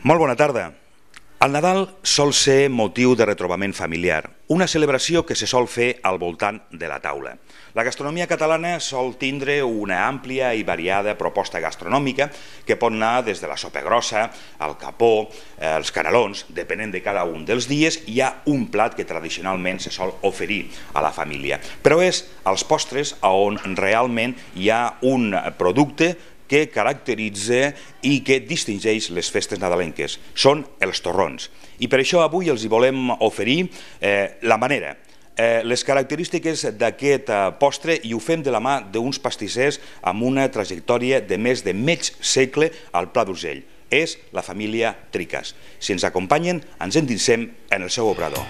Molt bona tarda. El Nadal sol ser motiu de retrobament familiar, una celebració que se sol fer al voltant de la taula. La gastronomia catalana sol tindre una àmplia i variada proposta gastronòmica que pot anar des de la sopa grossa, el capó, els canelons, depenent de cada un dels dies, hi ha un plat que tradicionalment se sol oferir a la família. Però és als postres on realment hi ha un producte que caracteritza i que distingeix les festes nadalenques. Són els torrons. I per això avui els hi volem oferir la manera, les característiques d'aquest postre, i ho fem de la mà d'uns pastissers amb una trajectòria de més de mig segle al Pla d'Urgell. És la família Tricas. Si ens acompanyen, ens endinsem en el seu obrador.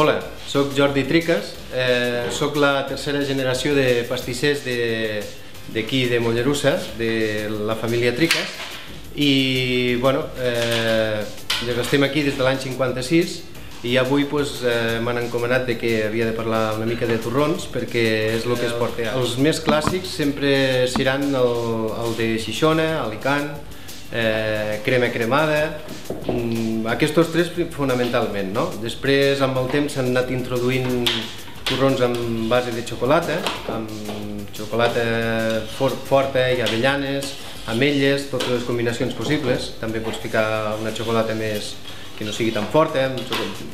Hola, soc Jordi Tricas, soc la tercera generació de pastissers d'aquí de Mollerussa, de la família Tricas, i bueno, estem aquí des de l'any 56 i avui m'han encomanat que havia de parlar una mica de torrons perquè és el que es porta. Els més clàssics sempre seran el de Xixona, Alicant, crema cremada, aquests tres fonamentalment, no? Després, amb el temps, s'han anat introduint torrons amb base de xocolata, amb xocolata forta i avellanes, ametlles, totes les combinacions possibles. També pots ficar una xocolata més que no sigui tan forta,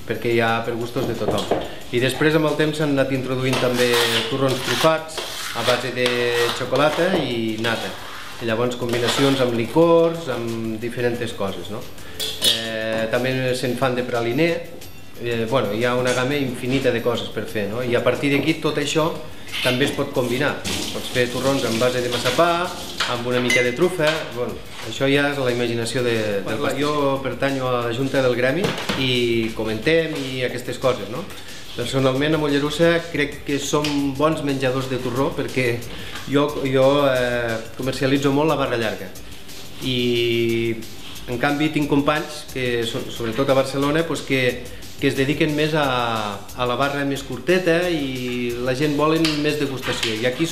perquè hi ha per gustos de tothom. I després, amb el temps, s'han anat introduint també torrons trufats a base de xocolata i nata. I llavors combinacions amb licors, amb diferents coses, no? També se'n fan de praliner, hi ha una gamma infinita de coses per fer, no? I a partir d'aquí tot això també es pot combinar. Pots fer torrons amb base de massapà, amb una mica de trufa, això ja és la imaginació del pastís. Jo pertanyo a la Junta del Gremi i comentem i aquestes coses, no? Personalment, a Mollerussa crec que som bons menjadors de torró perquè jo comercialitzo molt la barra llarga i en canvi tinc companys, sobretot a Barcelona, que es dediquen més a la barra més curteta i la gent vol més degustació i aquí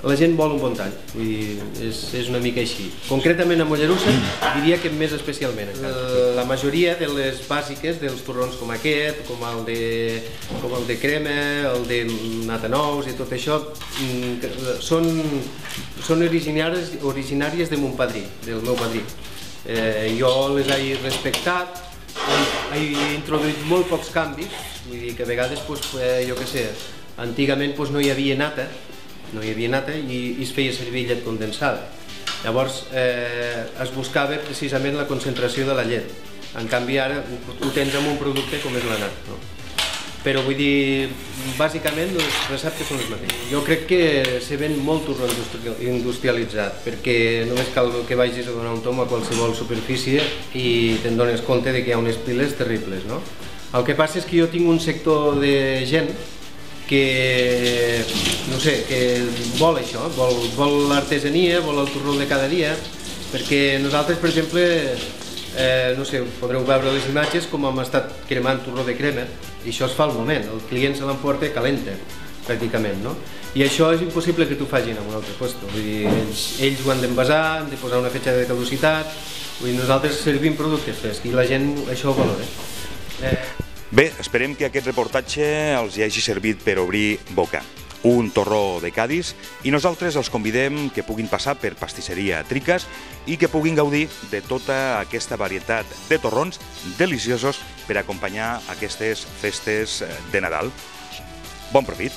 la gent vol un bon tall, és una mica així. Concretament a Mollerussa diria que més especialment. La majoria de les bàsiques dels torrons com aquest, com el de crema, el de natanous i tot això, són originàries de mon padrí, del meu padrí. Jo les he respectat, he introduït molt pocs canvis, vull dir que a vegades, jo què sé, antigament no hi havia nata, i es feia servir llet condensada. Llavors es buscava precisament la concentració de la llet. En canvi ara ho tens amb un producte com és la nata. Però vull dir, bàsicament els receptes són els mateixos. Jo crec que se ven molt torró industrialitzat, perquè només cal que vagis a donar un tom a qualsevol superfície i te'n dones compte que hi ha unes piles terribles. El que passa és que jo tinc un sector de gent que, no sé, que vol això, vol l'artesania, vol el torró de cada dia, perquè nosaltres, per exemple, no sé, podreu veure les imatges com hem estat cremant torró de crema, i això es fa al moment, el client se l'emporta calenta, pràcticament, no? I això és impossible que t'ho facin en un altre lloc, vull dir, ells ho han d'envasar, han de posar una fetge de caducitat, vull dir, nosaltres servim productes frescs i la gent això ho valora. Bé, esperem que aquest reportatge els hi hagi servit per obrir boca. Un torró de Cadis i nosaltres els convidem que puguin passar per Pastisseria Tricas i que puguin gaudir de tota aquesta varietat de torrons deliciosos per acompanyar aquestes festes de Nadal. Bon profit!